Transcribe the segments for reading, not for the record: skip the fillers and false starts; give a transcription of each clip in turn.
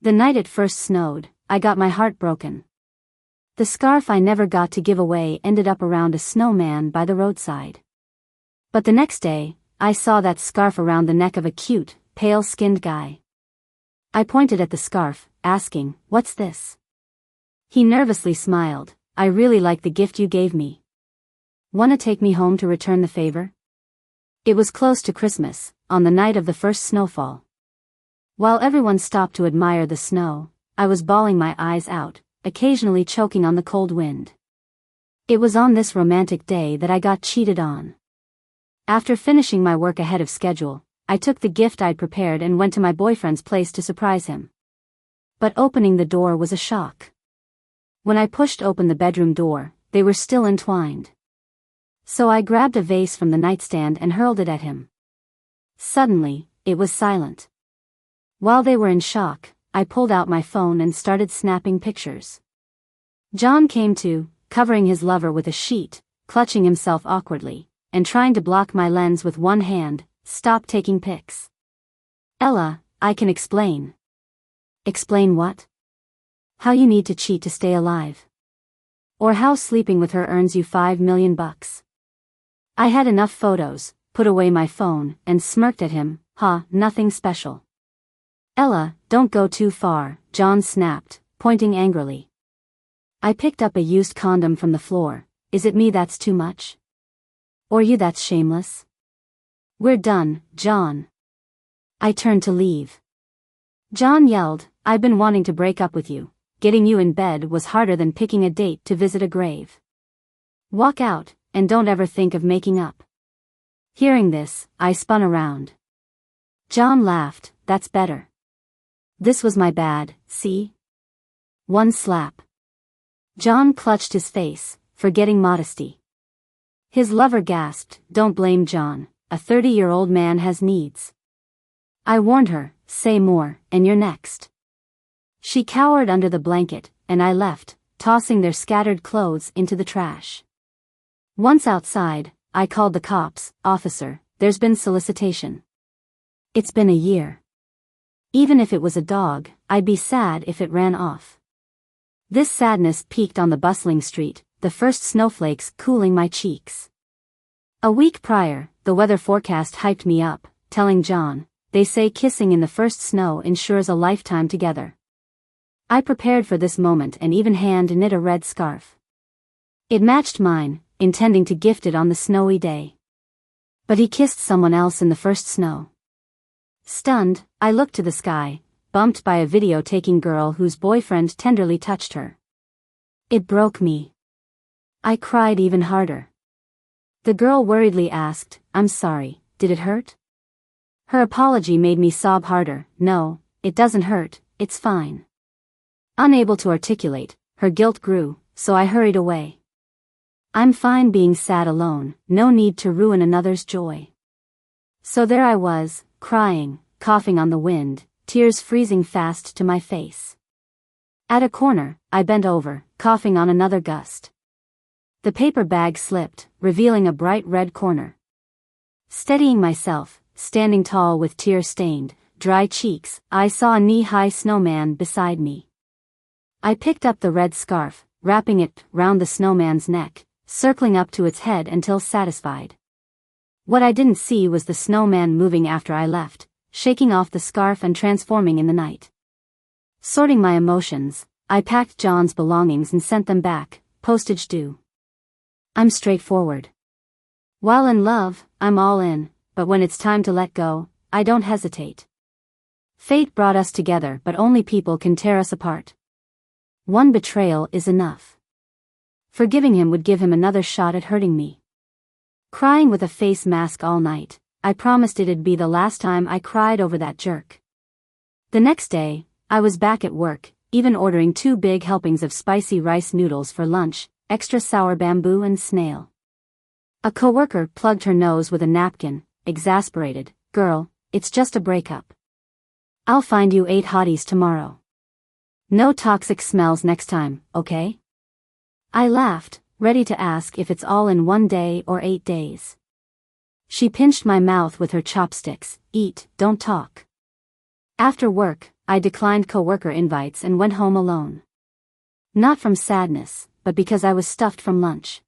The night it first snowed, I got my heart broken. The scarf I never got to give away ended up around a snowman by the roadside. But the next day, I saw that scarf around the neck of a cute, pale-skinned guy. I pointed at the scarf, asking, "What's this?" He nervously smiled. "I really like the gift you gave me. Wanna take me home to return the favor?" It was close to Christmas, on the night of the first snowfall. While everyone stopped to admire the snow, I was bawling my eyes out, occasionally choking on the cold wind. It was on this romantic day that I got cheated on. After finishing my work ahead of schedule, I took the gift I'd prepared and went to my boyfriend's place to surprise him. But opening the door was a shock. When I pushed open the bedroom door, they were still entwined. So I grabbed a vase from the nightstand and hurled it at him. Suddenly, it was silent. While they were in shock, I pulled out my phone and started snapping pictures. John came to, covering his lover with a sheet, clutching himself awkwardly, and trying to block my lens with one hand. "Stop taking pics." "Ella, I can explain." "Explain what?" "How you need to cheat to stay alive. Or how sleeping with her earns you $5 million. I had enough photos, put away my phone, and smirked at him. Nothing special." "Ella, don't go too far," John snapped, pointing angrily. I picked up a used condom from the floor. "Is it me that's too much? Or you that's shameless?" "We're done, John." I turned to leave. John yelled, "I've been wanting to break up with you. Getting you in bed was harder than picking a date to visit a grave. Walk out, and don't ever think of making up." Hearing this, I spun around. John laughed. "That's better. This was my bad, see? One slap." John clutched his face, forgetting modesty. His lover gasped, "Don't blame John, a 30-year-old man has needs." I warned her, "Say more, and you're next." She cowered under the blanket, and I left, tossing their scattered clothes into the trash. Once outside, I called the cops. "Officer, there's been solicitation." It's been a year. Even if it was a dog, I'd be sad if it ran off. This sadness peaked on the bustling street, the first snowflakes cooling my cheeks. A week prior, the weather forecast hyped me up, telling John, "They say kissing in the first snow ensures a lifetime together." I prepared for this moment and even hand-knit a red scarf. It matched mine, intending to gift it on the snowy day. But he kissed someone else in the first snow. Stunned, I looked to the sky, bumped by a video-taking girl whose boyfriend tenderly touched her. It broke me. I cried even harder. The girl worriedly asked, "I'm sorry, did it hurt?" Her apology made me sob harder. "No, it doesn't hurt, it's fine." Unable to articulate, her guilt grew, so I hurried away. I'm fine being sad alone, no need to ruin another's joy. So there I was, crying, coughing on the wind, tears freezing fast to my face. At a corner, I bent over, coughing on another gust. The paper bag slipped, revealing a bright red corner. Steadying myself, standing tall with tear-stained, dry cheeks, I saw a knee-high snowman beside me. I picked up the red scarf, wrapping it round the snowman's neck, circling up to its head until satisfied. What I didn't see was the snowman moving after I left, shaking off the scarf and transforming in the night. Sorting my emotions, I packed John's belongings and sent them back, postage due. I'm straightforward. While in love, I'm all in, but when it's time to let go, I don't hesitate. Fate brought us together, but only people can tear us apart. One betrayal is enough. Forgiving him would give him another shot at hurting me. Crying with a face mask all night, I promised it'd be the last time I cried over that jerk. The next day, I was back at work, even ordering 2 big helpings of spicy rice noodles for lunch, extra sour bamboo and snail. A coworker plugged her nose with a napkin, exasperated. "Girl, it's just a breakup. I'll find you 8 hotties tomorrow. No toxic smells next time, okay?" I laughed, ready to ask if it's all in 1 day or 8 days. She pinched my mouth with her chopsticks. "Eat, don't talk." After work, I declined coworker invites and went home alone. Not from sadness, but because I was stuffed from lunch.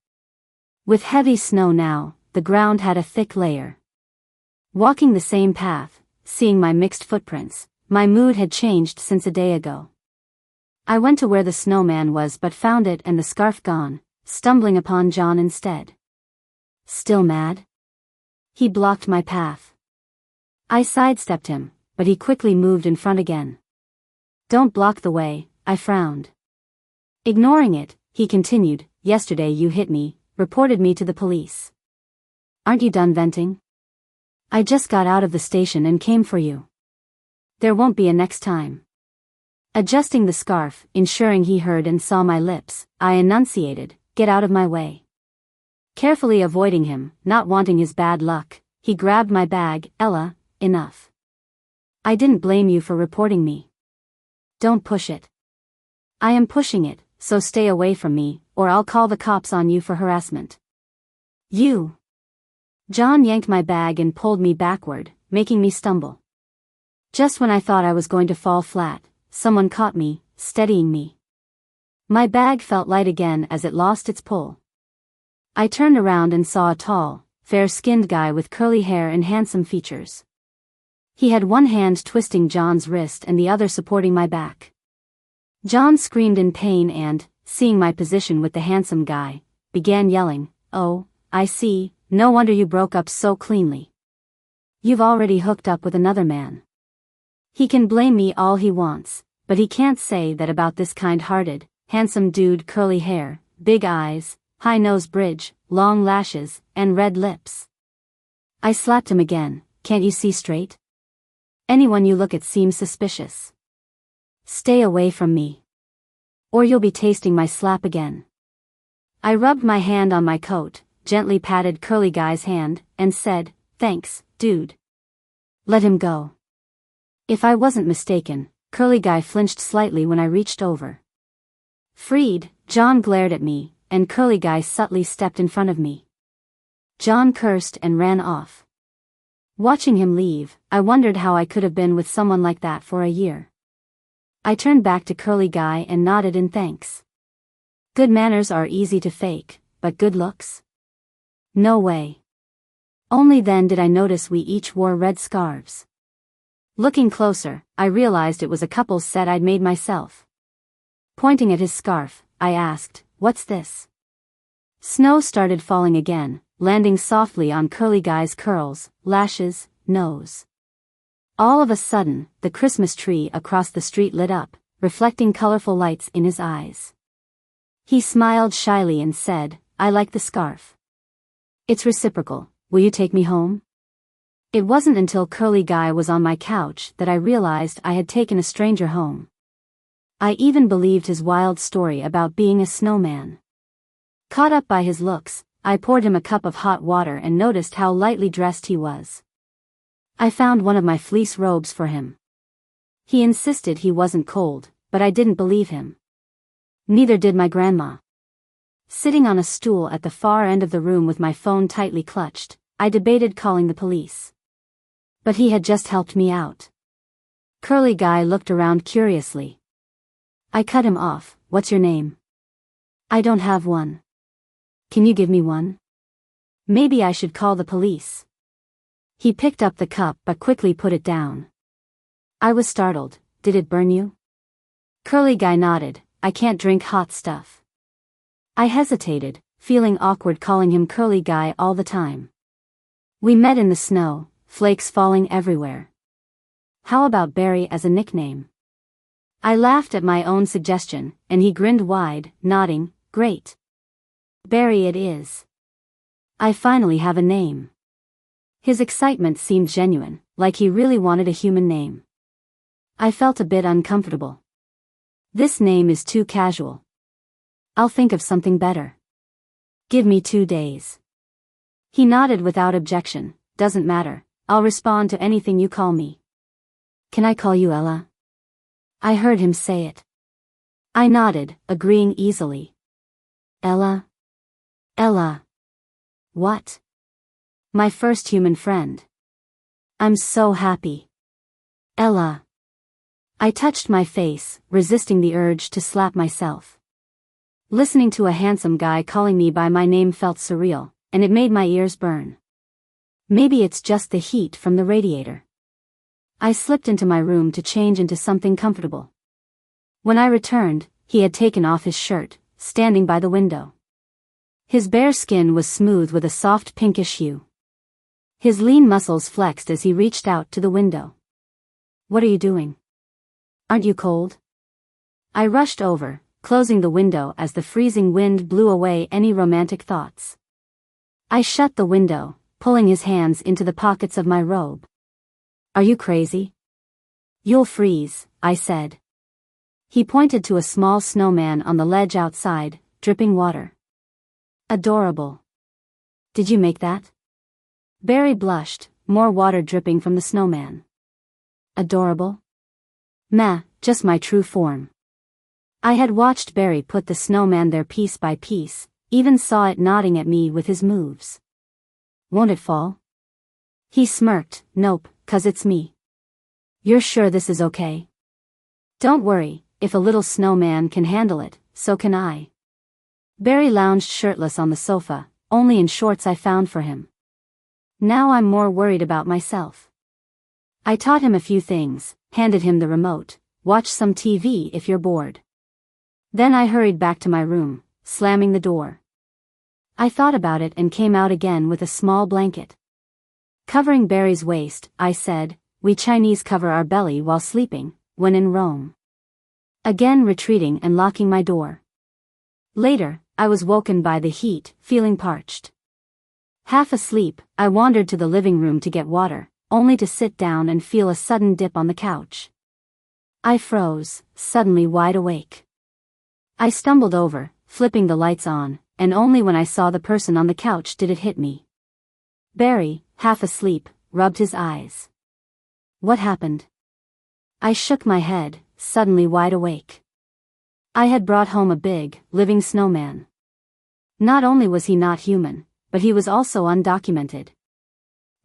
With heavy snow now, the ground had a thick layer. Walking the same path, seeing my mixed footprints, my mood had changed since a day ago. I went to where the snowman was but found it and the scarf gone, stumbling upon John instead. Still mad? He blocked my path. I sidestepped him, but he quickly moved in front again. Don't block the way, I frowned. Ignoring it, he continued, yesterday you hit me, reported me to the police. Aren't you done venting? I just got out of the station and came for you. There won't be a next time. Adjusting the scarf, ensuring he heard and saw my lips, I enunciated, get out of my way. Carefully avoiding him, not wanting his bad luck, he grabbed my bag. Ella, enough. I didn't blame you for reporting me. Don't push it. I am pushing it, so stay away from me, or I'll call the cops on you for harassment. You. John yanked my bag and pulled me backward, making me stumble. Just when I thought I was going to fall flat, someone caught me, steadying me. My bag felt light again as it lost its pull. I turned around and saw a tall, fair-skinned guy with curly hair and handsome features. He had one hand twisting John's wrist and the other supporting my back. John screamed in pain and, seeing my position with the handsome guy, began yelling, "Oh, I see, no wonder you broke up so cleanly. You've already hooked up with another man." He can blame me all he wants, but he can't say that about this kind-hearted, handsome dude. Curly hair, big eyes, high nose bridge, long lashes, and red lips. I slapped him again. Can't you see straight? Anyone you look at seems suspicious. Stay away from me. Or you'll be tasting my slap again. I rubbed my hand on my coat, gently patted curly guy's hand, and said, thanks, dude. Let him go. If I wasn't mistaken, curly guy flinched slightly when I reached over. Freed, John glared at me, and curly guy subtly stepped in front of me. John cursed and ran off. Watching him leave, I wondered how I could have been with someone like that for a year. I turned back to curly guy and nodded in thanks. Good manners are easy to fake, but good looks? No way. Only then did I notice we each wore red scarves. Looking closer, I realized it was a couple set I'd made myself. Pointing at his scarf, I asked, what's this? Snow started falling again, landing softly on curly guy's curls, lashes, nose. All of a sudden, the Christmas tree across the street lit up, reflecting colorful lights in his eyes. He smiled shyly and said, I like the scarf. It's reciprocal. Will you take me home? It wasn't until curly guy was on my couch that I realized I had taken a stranger home. I even believed his wild story about being a snowman. Caught up by his looks, I poured him a cup of hot water and noticed how lightly dressed he was. I found one of my fleece robes for him. He insisted he wasn't cold, but I didn't believe him. Neither did my grandma. Sitting on a stool at the far end of the room with my phone tightly clutched, I debated calling the police. But he had just helped me out. Curly guy looked around curiously. I cut him off. What's your name? I don't have one. Can you give me one? Maybe I should call the police. He picked up the cup but quickly put it down. I was startled. Did it burn you? Curly guy nodded. I can't drink hot stuff. I hesitated, feeling awkward calling him curly guy all the time. We met in the snow, flakes falling everywhere. How about Barry as a nickname? I laughed at my own suggestion, and he grinned wide, nodding, great. Barry it is. I finally have a name. His excitement seemed genuine, like he really wanted a human name. I felt a bit uncomfortable. This name is too casual. I'll think of something better. Give me 2 days. He nodded without objection. Doesn't matter, I'll respond to anything you call me. Can I call you Ella? I heard him say it. I nodded, agreeing easily. Ella? Ella. What? My first human friend. I'm so happy. Ella. I touched my face, resisting the urge to slap myself. Listening to a handsome guy calling me by my name felt surreal, and it made my ears burn. Maybe it's just the heat from the radiator. I slipped into my room to change into something comfortable. When I returned, he had taken off his shirt, standing by the window. His bare skin was smooth with a soft pinkish hue. His lean muscles flexed as he reached out to the window. "What are you doing? Aren't you cold?" I rushed over, closing the window as the freezing wind blew away any romantic thoughts. I shut the window, pulling his hands into the pockets of my robe. "Are you crazy? You'll freeze," I said. He pointed to a small snowman on the ledge outside, dripping water. "Adorable. Did you make that?" Barry blushed, more water dripping from the snowman. "Adorable? Meh, just my true form." I had watched Barry put the snowman there piece by piece, even saw it nodding at me with his moves. "Won't it fall?" He smirked. "Nope, 'cause it's me." "You're sure this is okay?" "Don't worry, if a little snowman can handle it, so can I." Barry lounged shirtless on the sofa, only in shorts I found for him. Now I'm more worried about myself. I taught him a few things, handed him the remote. "Watch some TV if you're bored." Then I hurried back to my room, slamming the door. I thought about it and came out again with a small blanket. Covering Barry's waist, I said, "We Chinese cover our belly while sleeping, when in Rome." Again retreating and locking my door. Later, I was woken by the heat, feeling parched. Half asleep, I wandered to the living room to get water, only to sit down and feel a sudden dip on the couch. I froze, suddenly wide awake. I stumbled over, flipping the lights on, and only when I saw the person on the couch did it hit me. Barry, half asleep, rubbed his eyes. What happened? I shook my head, suddenly wide awake. I had brought home a big, living snowman. Not only was he not human, but he was also undocumented.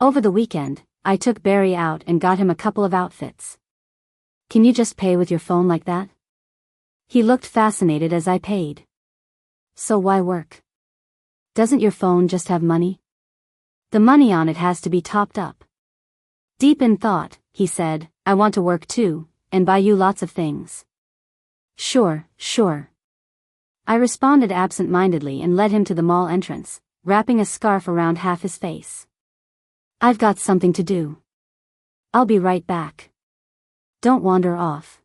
Over the weekend, I took Barry out and got him a couple of outfits. "Can you just pay with your phone like that?" He looked fascinated as I paid. "So why work? Doesn't your phone just have money?" "The money on it has to be topped up." Deep in thought, he said, "I want to work too, and buy you lots of things." Sure. I responded absent-mindedly and led him to the mall entrance, wrapping a scarf around half his face. "I've got something to do. I'll be right back. Don't wander off."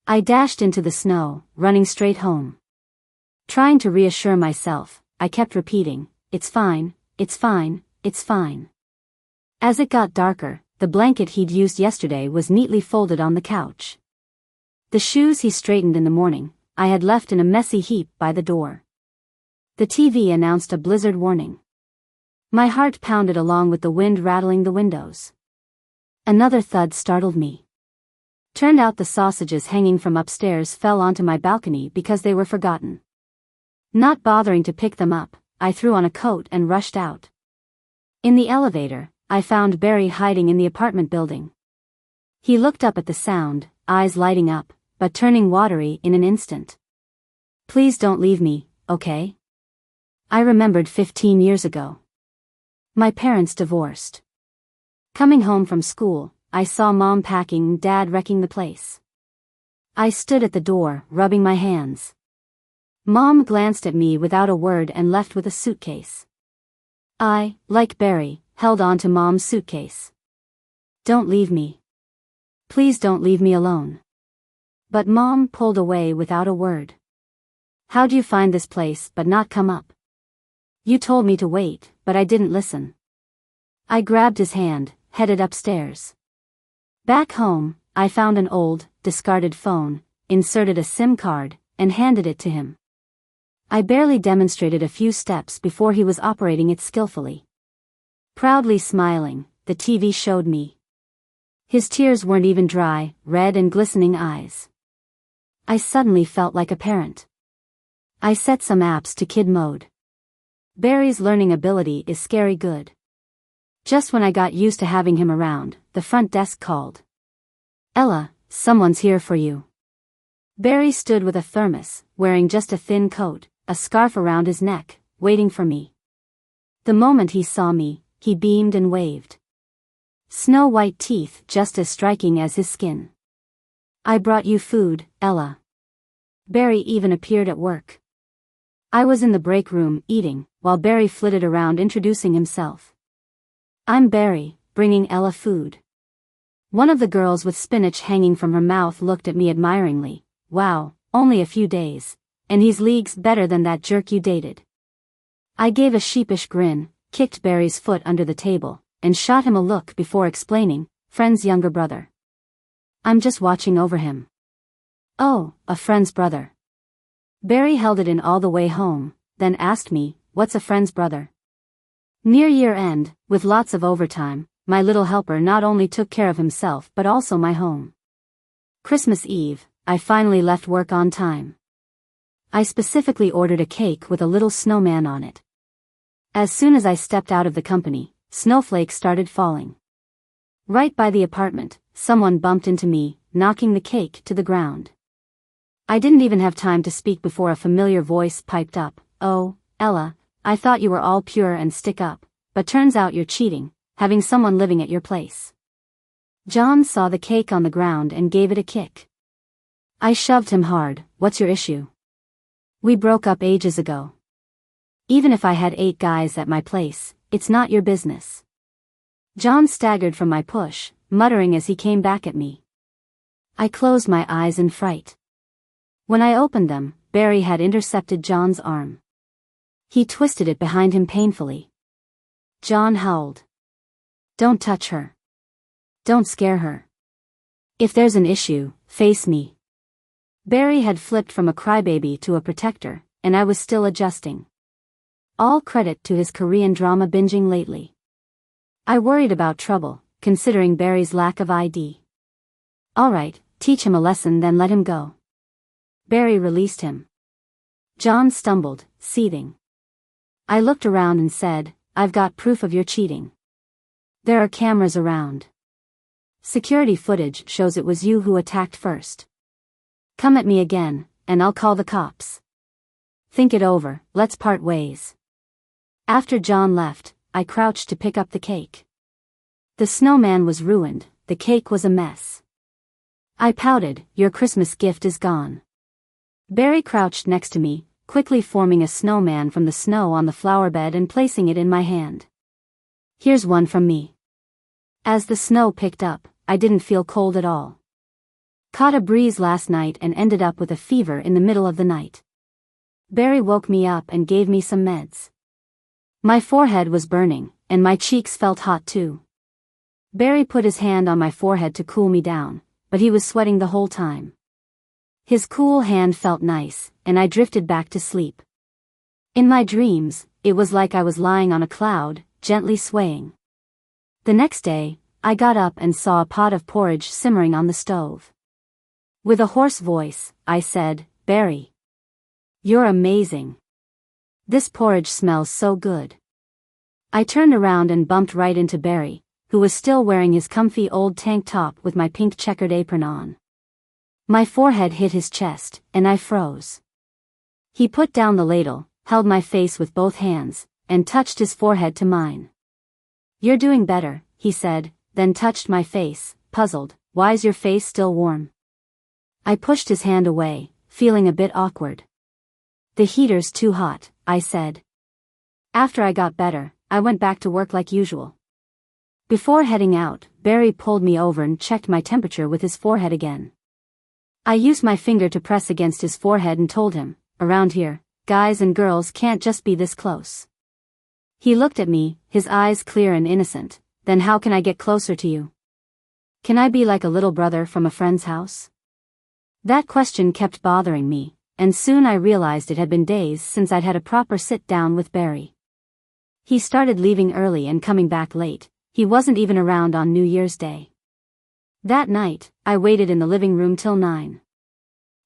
I dashed into the snow, running straight home. Trying to reassure myself, I kept repeating, "It's fine, it's fine, it's fine." As it got darker, the blanket he'd used yesterday was neatly folded on the couch. The shoes he straightened in the morning, I had left in a messy heap by the door. The TV announced a blizzard warning. My heart pounded along with the wind rattling the windows. Another thud startled me. Turned out the sausages hanging from upstairs fell onto my balcony because they were forgotten. Not bothering to pick them up, I threw on a coat and rushed out. In the elevator, I found Barry hiding in the apartment building. He looked up at the sound, eyes lighting up, but turning watery in an instant. "Please don't leave me, okay?" I remembered 15 years ago. My parents divorced. Coming home from school, I saw Mom packing and Dad wrecking the place. I stood at the door, rubbing my hands. Mom glanced at me without a word and left with a suitcase. I, like Barry, held on to Mom's suitcase. "Don't leave me. Please don't leave me alone." But Mom pulled away without a word. "How'd you find this place but not come up? You told me to wait, but I didn't listen." I grabbed his hand, headed upstairs. Back home, I found an old, discarded phone, inserted a SIM card, and handed it to him. I barely demonstrated a few steps before he was operating it skillfully. Proudly smiling, the TV showed me. His tears weren't even dry, red and glistening eyes. I suddenly felt like a parent. I set some apps to kid mode. Barry's learning ability is scary good. Just when I got used to having him around, the front desk called. "Ella, someone's here for you. Barry stood with a thermos, wearing just a thin coat, a scarf around his neck, waiting for me. The moment he saw me, he beamed and waved. Snow-white teeth just as striking as his skin. I brought you food, Ella. Barry even appeared at work. I was in the break room, eating, while Barry flitted around introducing himself. I'm Barry, bringing Ella food. One of the girls with spinach hanging from her mouth looked at me admiringly. Wow, only a few days, and he's leagues better than that jerk you dated. I gave a sheepish grin, kicked Barry's foot under the table, and shot him a look before explaining, friend's younger brother. I'm just watching over him. Oh, a friend's brother. Barry held it in all the way home, then asked me, what's a friend's brother? Near year end, with lots of overtime, my little helper not only took care of himself but also my home. Christmas Eve, I finally left work on time. I specifically ordered a cake with a little snowman on it. As soon as I stepped out of the company, snowflakes started falling. Right by the apartment, someone bumped into me, knocking the cake to the ground. I didn't even have time to speak before a familiar voice piped up. Oh, Ella, I thought you were all pure and stick up, but turns out you're cheating, having someone living at your place. John saw the cake on the ground and gave it a kick. I shoved him hard. What's your issue? We broke up ages ago. Even if I had 8 guys at my place, it's not your business. John staggered from my push, muttering as he came back at me. I closed my eyes in fright. When I opened them, Barry had intercepted John's arm. He twisted it behind him painfully. John howled. Don't touch her. Don't scare her. If there's an issue, face me. Barry had flipped from a crybaby to a protector, and I was still adjusting. All credit to his Korean drama binging lately. I worried about trouble, considering Barry's lack of ID. Alright, teach him a lesson then let him go. Barry released him. John stumbled, seething. I looked around and said, I've got proof of your cheating. There are cameras around. Security footage shows it was you who attacked first. Come at me again, and I'll call the cops. Think it over, let's part ways. After John left, I crouched to pick up the cake. The snowman was ruined, the cake was a mess. I pouted, your Christmas gift is gone. Barry crouched next to me, quickly forming a snowman from the snow on the flower bed and placing it in my hand. Here's one from me. As the snow picked up, I didn't feel cold at all. Caught a breeze last night and ended up with a fever in the middle of the night. Barry woke me up and gave me some meds. My forehead was burning, and my cheeks felt hot too. Barry put his hand on my forehead to cool me down, but he was sweating the whole time. His cool hand felt nice, and I drifted back to sleep. In my dreams, it was like I was lying on a cloud, gently swaying. The next day, I got up and saw a pot of porridge simmering on the stove. With a hoarse voice, I said, Barry. You're amazing. This porridge smells so good. I turned around and bumped right into Barry, who was still wearing his comfy old tank top with my pink checkered apron on. My forehead hit his chest, and I froze. He put down the ladle, held my face with both hands, and touched his forehead to mine. You're doing better, he said, then touched my face, puzzled. Why's your face still warm? I pushed his hand away, feeling a bit awkward. The heater's too hot, I said. After I got better, I went back to work like usual. Before heading out, Barry pulled me over and checked my temperature with his forehead again. I used my finger to press against his forehead and told him, around here, guys and girls can't just be this close. He looked at me, his eyes clear and innocent. Then how can I get closer to you? Can I be like a little brother from a friend's house? That question kept bothering me, and soon I realized it had been days since I'd had a proper sit-down with Barry. He started leaving early and coming back late. He wasn't even around on New Year's Day. That night, I waited in the living room till 9.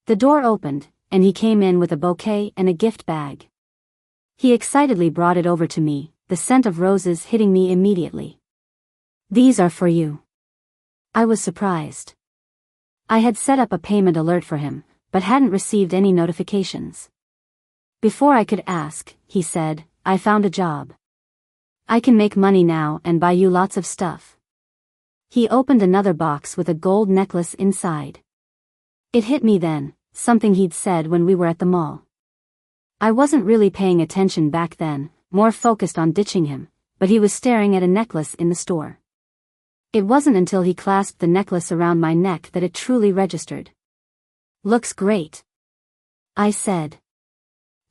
The door opened, and he came in with a bouquet and a gift bag. He excitedly brought it over to me, the scent of roses hitting me immediately. These are for you. I was surprised. I had set up a payment alert for him, but hadn't received any notifications. Before I could ask, he said, "I found a job. I can make money now and buy you lots of stuff." He opened another box with a gold necklace inside. It hit me then, something he'd said when we were at the mall. I wasn't really paying attention back then, more focused on ditching him, but he was staring at a necklace in the store. It wasn't until he clasped the necklace around my neck that it truly registered. "Looks great," I said.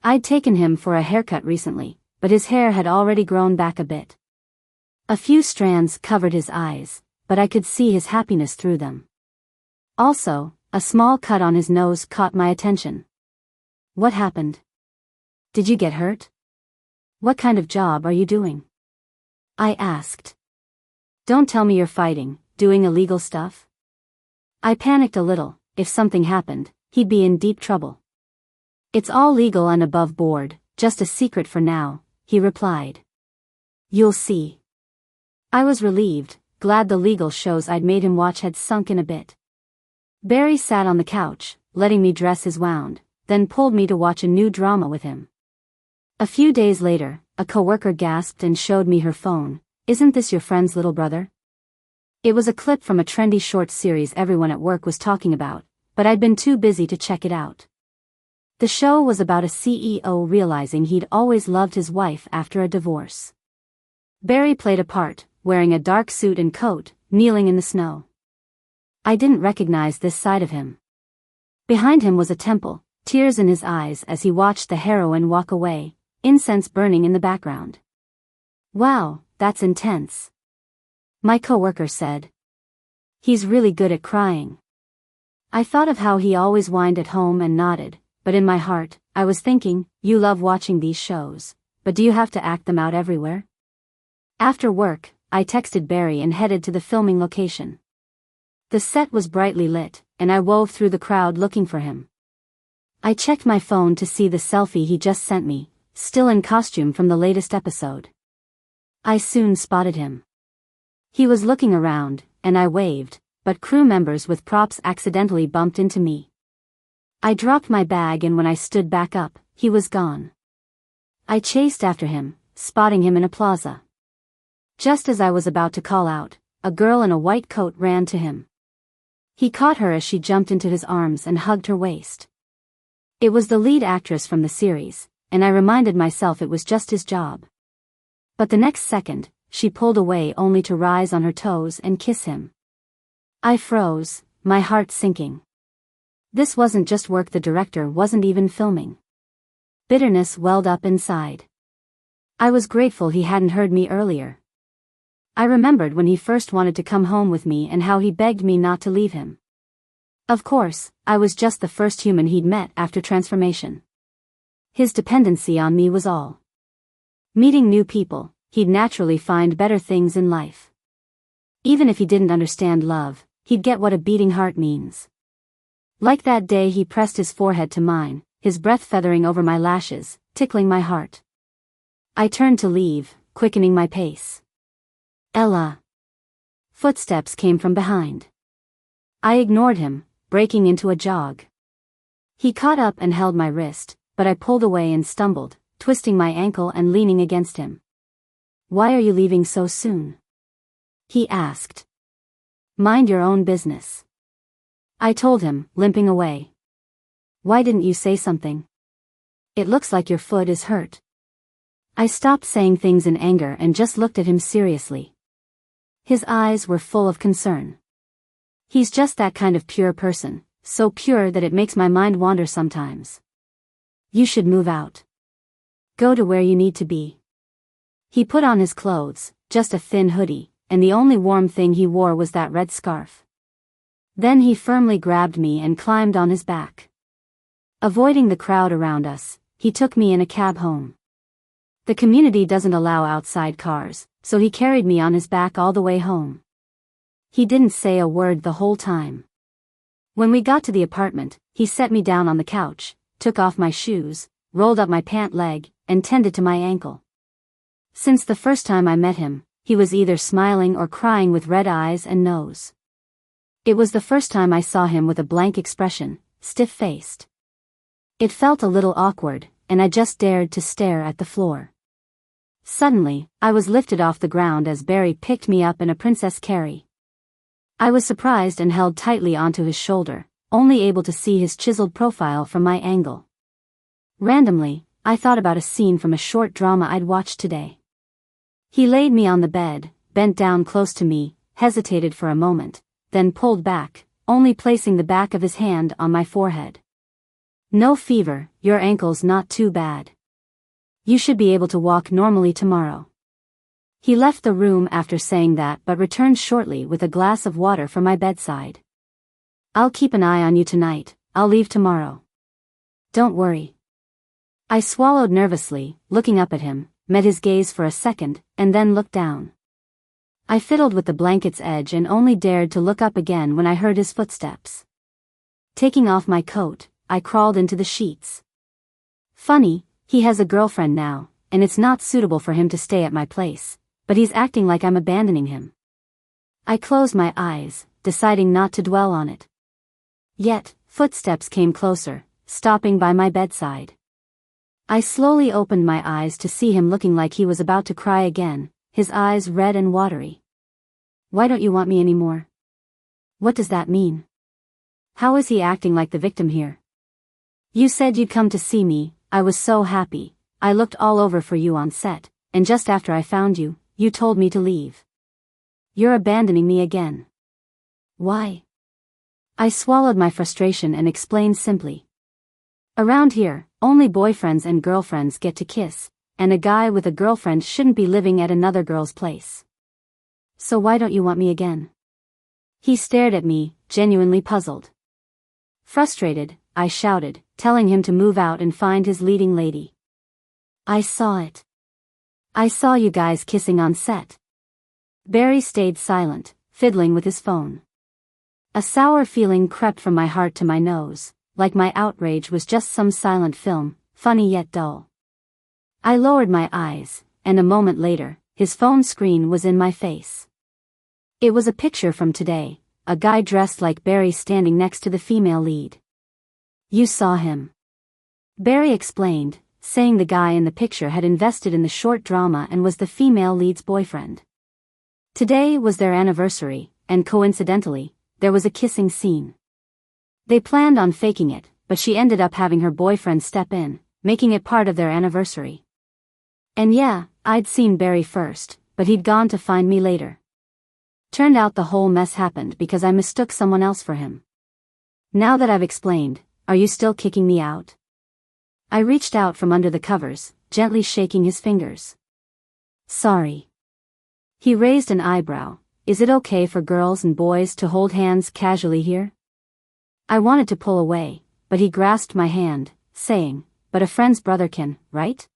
I'd taken him for a haircut recently, but his hair had already grown back a bit. A few strands covered his eyes, but I could see his happiness through them. Also, a small cut on his nose caught my attention. "What happened? Did you get hurt? What kind of job are you doing?" I asked. "Don't tell me you're fighting, doing illegal stuff?" I panicked a little. If something happened, he'd be in deep trouble. "It's all legal and above board, just a secret for now," he replied. "You'll see." I was relieved, glad the legal shows I'd made him watch had sunk in a bit. Barry sat on the couch, letting me dress his wound, then pulled me to watch a new drama with him. A few days later, a coworker gasped and showed me her phone. "Isn't this your friend's little brother?" It was a clip from a trendy short series everyone at work was talking about, but I'd been too busy to check it out. The show was about a CEO realizing he'd always loved his wife after a divorce. Barry played a part, wearing a dark suit and coat, kneeling in the snow. I didn't recognize this side of him. Behind him was a temple, tears in his eyes as he watched the heroine walk away, incense burning in the background. "Wow, that's intense," my coworker said. "He's really good at crying." I thought of how he always whined at home and nodded, but in my heart, I was thinking, you love watching these shows, but do you have to act them out everywhere? After work, I texted Barry and headed to the filming location. The set was brightly lit, and I wove through the crowd looking for him. I checked my phone to see the selfie he just sent me, still in costume from the latest episode. I soon spotted him. He was looking around, and I waved, but crew members with props accidentally bumped into me. I dropped my bag and when I stood back up, he was gone. I chased after him, spotting him in a plaza. Just as I was about to call out, a girl in a white coat ran to him. He caught her as she jumped into his arms and hugged her waist. It was the lead actress from the series, and I reminded myself it was just his job. But the next second, she pulled away only to rise on her toes and kiss him. I froze, my heart sinking. This wasn't just work, the director wasn't even filming. Bitterness welled up inside. I was grateful he hadn't heard me earlier. I remembered when he first wanted to come home with me and how he begged me not to leave him. Of course, I was just the first human he'd met after transformation. His dependency on me was all. Meeting new people, he'd naturally find better things in life. Even if he didn't understand love, he'd get what a beating heart means. Like that day he pressed his forehead to mine, his breath feathering over my lashes, tickling my heart. I turned to leave, quickening my pace. "Ella." Footsteps came from behind. I ignored him, breaking into a jog. He caught up and held my wrist, but I pulled away and stumbled, twisting my ankle and leaning against him. "Why are you leaving so soon?" he asked. "Mind your own business," I told him, limping away. "Why didn't you say something? It looks like your foot is hurt." I stopped saying things in anger and just looked at him seriously. His eyes were full of concern. He's just that kind of pure person, so pure that it makes my mind wander sometimes. "You should move out. Go to where you need to be." He put on his clothes, just a thin hoodie, and the only warm thing he wore was that red scarf. Then he firmly grabbed me and climbed on his back. Avoiding the crowd around us, he took me in a cab home. The community doesn't allow outside cars, so he carried me on his back all the way home. He didn't say a word the whole time. When we got to the apartment, he set me down on the couch, took off my shoes, rolled up my pant leg, and tended to my ankle. Since the first time I met him, he was either smiling or crying with red eyes and nose. It was the first time I saw him with a blank expression, stiff-faced. It felt a little awkward, and I just dared to stare at the floor. Suddenly, I was lifted off the ground as Barry picked me up in a princess carry. I was surprised and held tightly onto his shoulder, only able to see his chiseled profile from my angle. Randomly, I thought about a scene from a short drama I'd watched today. He laid me on the bed, bent down close to me, hesitated for a moment, then pulled back, only placing the back of his hand on my forehead. "No fever, your ankle's not too bad. You should be able to walk normally tomorrow." He left the room after saying that but returned shortly with a glass of water from my bedside. "I'll keep an eye on you tonight, I'll leave tomorrow. Don't worry." I swallowed nervously, looking up at him, met his gaze for a second, and then looked down. I fiddled with the blanket's edge and only dared to look up again when I heard his footsteps. Taking off my coat, I crawled into the sheets. Funny, he has a girlfriend now, and it's not suitable for him to stay at my place, but he's acting like I'm abandoning him. I closed my eyes, deciding not to dwell on it. Yet, footsteps came closer, stopping by my bedside. I slowly opened my eyes to see him looking like he was about to cry again, his eyes red and watery. "Why don't you want me anymore? What does that mean? How is he acting like the victim here? You said you'd come to see me, I was so happy, I looked all over for you on set, and just after I found you, you told me to leave. You're abandoning me again. Why?" I swallowed my frustration and explained simply. "Around here, only boyfriends and girlfriends get to kiss, and a guy with a girlfriend shouldn't be living at another girl's place. So why don't you want me again?" He stared at me, genuinely puzzled. Frustrated, I shouted, telling him to move out and find his leading lady. "I saw it. I saw you guys kissing on set." Barry stayed silent, fiddling with his phone. A sour feeling crept from my heart to my nose, like my outrage was just some silent film, funny yet dull. I lowered my eyes, and a moment later, his phone screen was in my face. It was a picture from today, a guy dressed like Barry standing next to the female lead. "You saw him," Barry explained, saying the guy in the picture had invested in the short drama and was the female lead's boyfriend. Today was their anniversary, and coincidentally, there was a kissing scene. They planned on faking it, but she ended up having her boyfriend step in, making it part of their anniversary. And yeah, I'd seen Barry first, but he'd gone to find me later. Turned out the whole mess happened because I mistook someone else for him. Now that I've explained, are you still kicking me out? I reached out from under the covers, gently shaking his fingers. "Sorry." He raised an eyebrow. "Is it okay for girls and boys to hold hands casually here?" I wanted to pull away, but he grasped my hand, saying, "But a friend's brother can, right?"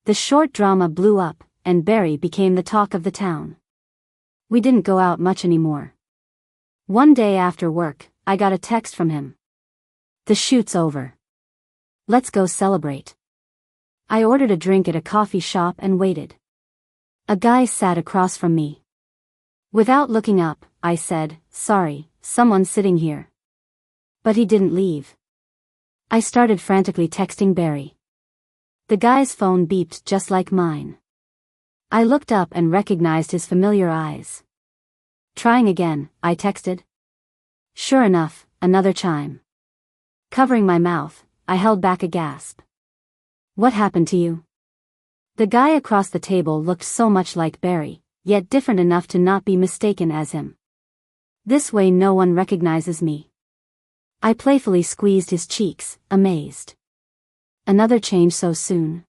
The short drama blew up, and Barry became the talk of the town. We didn't go out much anymore. One day after work, I got a text from him. "The shoot's over. Let's go celebrate." I ordered a drink at a coffee shop and waited. A guy sat across from me. Without looking up, I said, "Sorry, someone's sitting here." But he didn't leave. I started frantically texting Barry. The guy's phone beeped just like mine. I looked up and recognized his familiar eyes. Trying again, I texted. Sure enough, another chime. Covering my mouth, I held back a gasp. "What happened to you?" The guy across the table looked so much like Barry, yet different enough to not be mistaken as him. This way no one recognizes me. I playfully squeezed his cheeks, amazed. Another change so soon.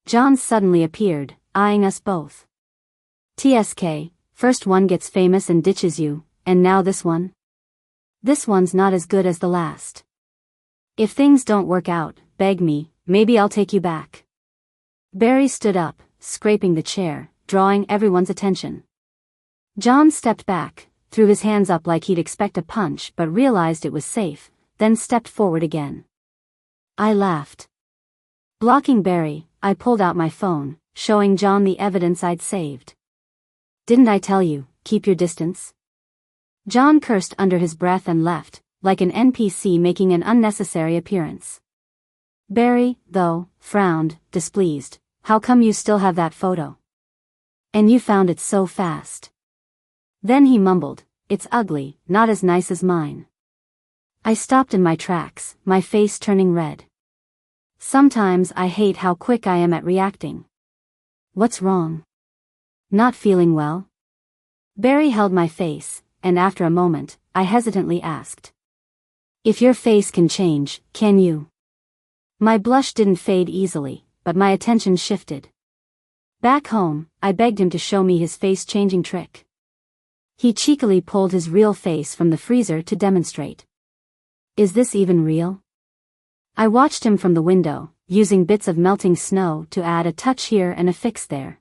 John suddenly appeared, eyeing us both. TSK, first one gets famous and ditches you, and now this one? This one's not as good as the last. If things don't work out, beg me, maybe I'll take you back. Barry stood up, scraping the chair, drawing everyone's attention. John stepped back, threw his hands up like he'd expect a punch but realized it was safe, then stepped forward again. I laughed. Blocking Barry, I pulled out my phone, showing John the evidence I'd saved. "Didn't I tell you, keep your distance?" John cursed under his breath and left, like an NPC making an unnecessary appearance. Barry, though, frowned, displeased. How come you still have that photo? And you found it so fast. Then he mumbled, it's ugly, not as nice as mine. I stopped in my tracks, my face turning red. Sometimes I hate how quick I am at reacting. What's wrong? Not feeling well? Barry held my face, and after a moment, I hesitantly asked. If your face can change, can you? My blush didn't fade easily, but my attention shifted. Back home, I begged him to show me his face-changing trick. He cheekily pulled his real face from the freezer to demonstrate. Is this even real? I watched him from the window, using bits of melting snow to add a touch here and a fix there.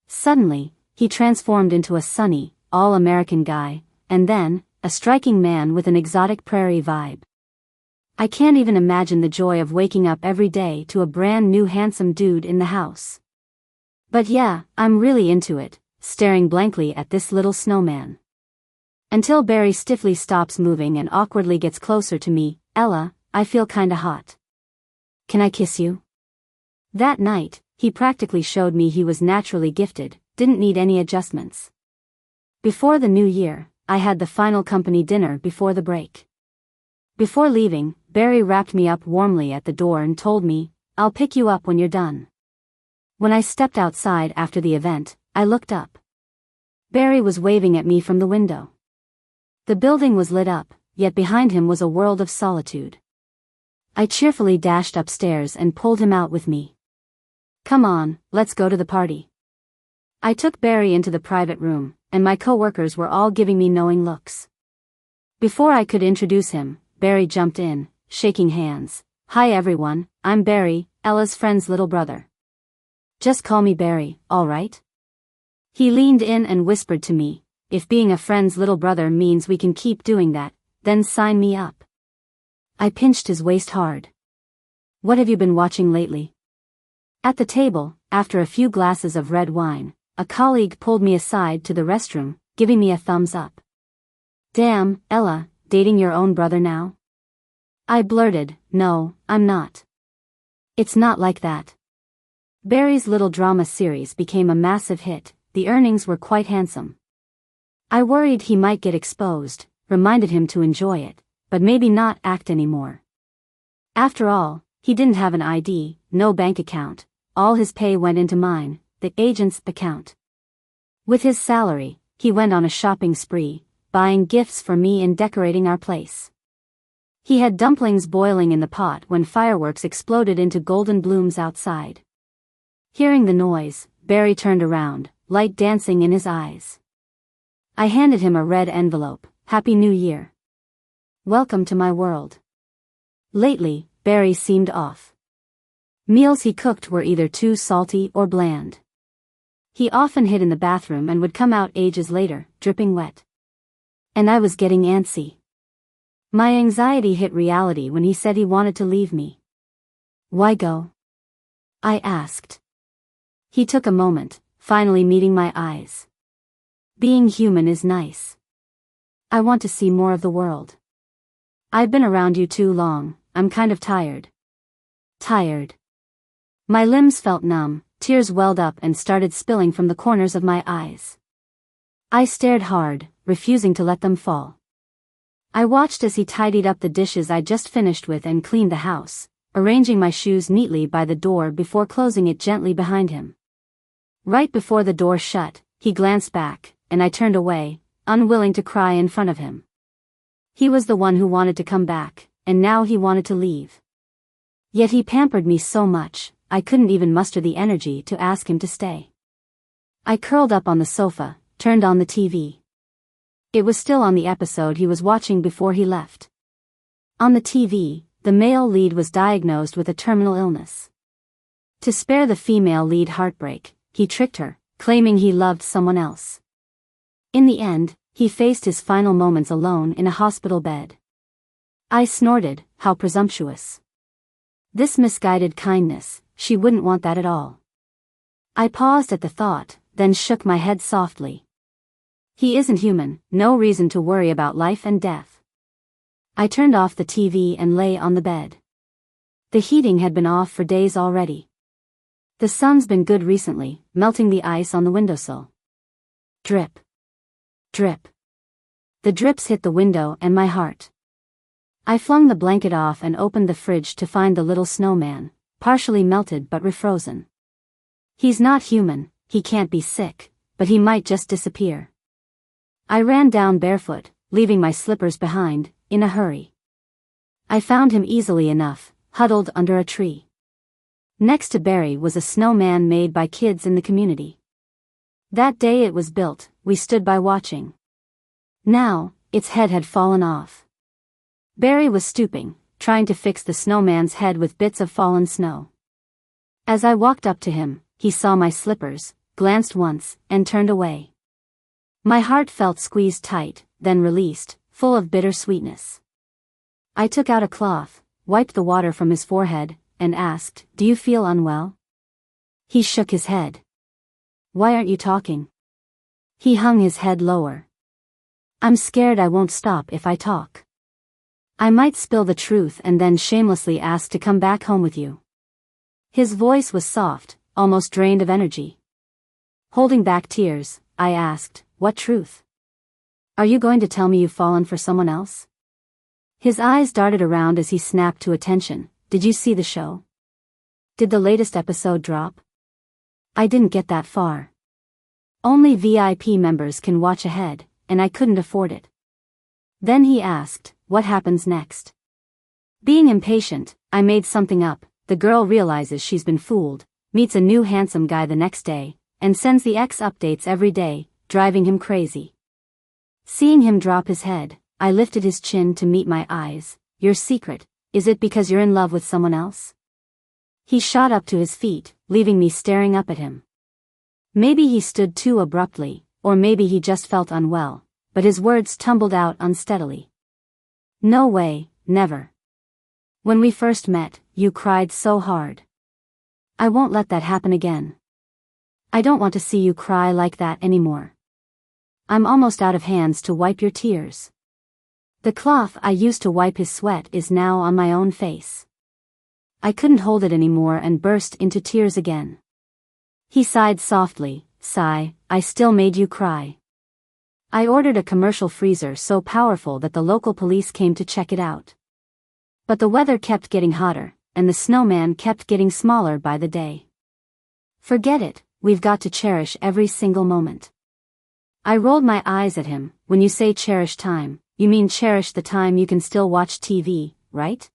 Suddenly, he transformed into a sunny, all-American guy, and then, a striking man with an exotic prairie vibe. I can't even imagine the joy of waking up every day to a brand new handsome dude in the house. But yeah, I'm really into it, staring blankly at this little snowman. Until Barry stiffly stops moving and awkwardly gets closer to me. Ella, I feel kinda hot. Can I kiss you? That night, he practically showed me he was naturally gifted, didn't need any adjustments. Before the new year, I had the final company dinner before the break. Before leaving, Barry wrapped me up warmly at the door and told me, I'll pick you up when you're done. When I stepped outside after the event, I looked up. Barry was waving at me from the window. The building was lit up, yet behind him was a world of solitude. I cheerfully dashed upstairs and pulled him out with me. Come on, let's go to the party. I took Barry into the private room, and my coworkers were all giving me knowing looks. Before I could introduce him, Barry jumped in, shaking hands. Hi everyone, I'm Barry, Ella's friend's little brother. Just call me Barry, all right? He leaned in and whispered to me, if being a friend's little brother means we can keep doing that, then sign me up. I pinched his waist hard. What have you been watching lately? At the table, after a few glasses of red wine, a colleague pulled me aside to the restroom, giving me a thumbs up. Damn, Ella, dating your own brother now? I blurted, no, I'm not. It's not like that. Barry's little drama series became a massive hit, the earnings were quite handsome. I worried he might get exposed, reminded him to enjoy it, but maybe not act anymore. After all, he didn't have an ID, no bank account, all his pay went into mine, the agent's account. With his salary, he went on a shopping spree, buying gifts for me and decorating our place. He had dumplings boiling in the pot when fireworks exploded into golden blooms outside. Hearing the noise, Barry turned around, light dancing in his eyes. I handed him a red envelope. Happy New Year. Welcome to my world. Lately, Barry seemed off. Meals he cooked were either too salty or bland. He often hid in the bathroom and would come out ages later, dripping wet. And I was getting antsy. My anxiety hit reality when he said he wanted to leave me. Why go? I asked. He took a moment, finally meeting my eyes. Being human is nice. I want to see more of the world. I've been around you too long, I'm kind of tired. Tired. My limbs felt numb, tears welled up and started spilling from the corners of my eyes. I stared hard, refusing to let them fall. I watched as he tidied up the dishes I just finished with and cleaned the house, arranging my shoes neatly by the door before closing it gently behind him. Right before the door shut, he glanced back, and I turned away, unwilling to cry in front of him. He was the one who wanted to come back, and now he wanted to leave. Yet he pampered me so much, I couldn't even muster the energy to ask him to stay. I curled up on the sofa, turned on the TV. It was still on the episode he was watching before he left. On the TV, the male lead was diagnosed with a terminal illness. To spare the female lead heartbreak, he tricked her, claiming he loved someone else. In the end, he faced his final moments alone in a hospital bed. I snorted, how presumptuous. This misguided kindness, she wouldn't want that at all. I paused at the thought, then shook my head softly. He isn't human, no reason to worry about life and death. I turned off the TV and lay on the bed. The heating had been off for days already. The sun's been good recently, melting the ice on the windowsill. Drip. Drip. The drips hit the window and my heart. I flung the blanket off and opened the fridge to find the little snowman, partially melted but refrozen. He's not human, he can't be sick, but he might just disappear. I ran down barefoot, leaving my slippers behind, in a hurry. I found him easily enough, huddled under a tree. Next to Barry was a snowman made by kids in the community. That day it was built, we stood by watching. Now, its head had fallen off. Barry was stooping, trying to fix the snowman's head with bits of fallen snow. As I walked up to him, he saw my slippers, glanced once, and turned away. My heart felt squeezed tight, then released, full of bitter sweetness. I took out a cloth, wiped the water from his forehead, and asked, "Do you feel unwell?" He shook his head. "Why aren't you talking?" He hung his head lower. "I'm scared I won't stop if I talk. I might spill the truth and then shamelessly ask to come back home with you." His voice was soft, almost drained of energy. Holding back tears, I asked, "What truth? Are you going to tell me you've fallen for someone else?" His eyes darted around as he snapped to attention. "Did you see the show? Did the latest episode drop?" I didn't get that far. Only VIP members can watch ahead, and I couldn't afford it. Then he asked, "What happens next?" Being impatient, I made something up. The girl realizes she's been fooled, meets a new handsome guy the next day, and sends the ex updates every day, driving him crazy. Seeing him drop his head, I lifted his chin to meet my eyes. "Your secret, is it because you're in love with someone else?" He shot up to his feet, leaving me staring up at him. Maybe he stood too abruptly, or maybe he just felt unwell, but his words tumbled out unsteadily. "No way, never. When we first met, you cried so hard. I won't let that happen again. I don't want to see you cry like that anymore. I'm almost out of hands to wipe your tears. The cloth I used to wipe his sweat is now on my own face." I couldn't hold it anymore and burst into tears again. He sighed softly. "Sigh, I still made you cry. I ordered a commercial freezer so powerful that the local police came to check it out. But the weather kept getting hotter, and the snowman kept getting smaller by the day. Forget it, we've got to cherish every single moment." I rolled my eyes at him. "When you say cherish time, you mean cherish the time you can still watch TV, right?"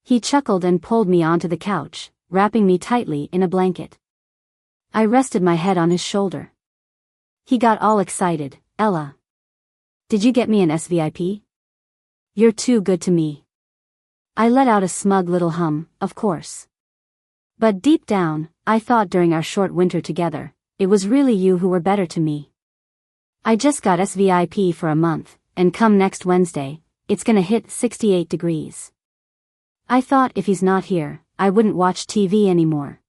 He chuckled and pulled me onto the couch, wrapping me tightly in a blanket. I rested my head on his shoulder. He got all excited. "Ella, did you get me an SVIP? You're too good to me." I let out a smug little hum, of course. But deep down, I thought during our short winter together, it was really you who were better to me. I just got SVIP for a month, and come next Wednesday, it's gonna hit 68 degrees. I thought if he's not here, I wouldn't watch TV anymore.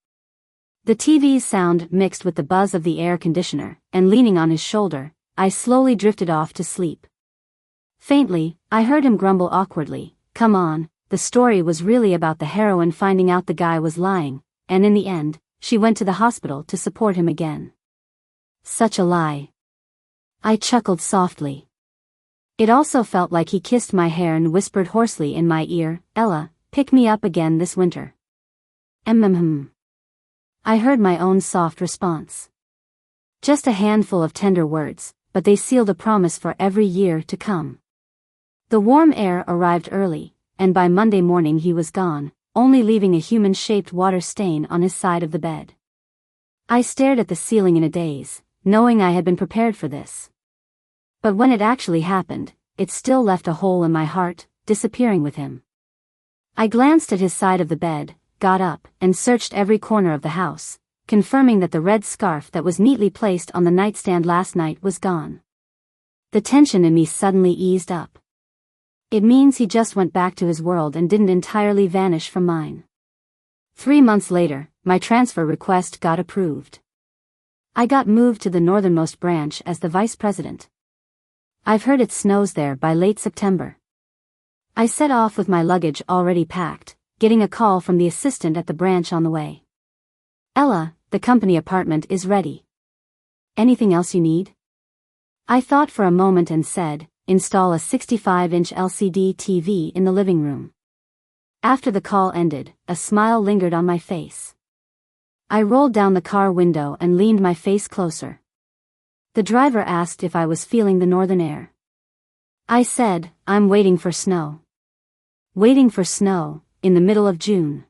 The TV's sound mixed with the buzz of the air conditioner, and leaning on his shoulder, I slowly drifted off to sleep. Faintly, I heard him grumble awkwardly, "Come on." The story was really about the heroine finding out the guy was lying, and in the end, she went to the hospital to support him again. Such a lie. I chuckled softly. It also felt like he kissed my hair and whispered hoarsely in my ear, "Ella, pick me up again this winter." I heard my own soft response. Just a handful of tender words, but they sealed a promise for every year to come. The warm air arrived early, and by Monday morning he was gone, only leaving a human-shaped water stain on his side of the bed. I stared at the ceiling in a daze, knowing I had been prepared for this. But when it actually happened, it still left a hole in my heart, disappearing with him. I glanced at his side of the bed, got up, and searched every corner of the house, confirming that the red scarf that was neatly placed on the nightstand last night was gone. The tension in me suddenly eased up. It means he just went back to his world and didn't entirely vanish from mine. 3 months later, my transfer request got approved. I got moved to the northernmost branch as the vice president. I've heard it snows there by late September. I set off with my luggage already packed, getting a call from the assistant at the branch on the way. Ella, the company apartment is ready. Anything else you need? I thought for a moment and said, install a 65-inch LCD TV in the living room. After the call ended, a smile lingered on my face. I rolled down the car window and leaned my face closer. The driver asked if I was feeling the northern air. I said, I'm waiting for snow. Waiting for snow, in the middle of June.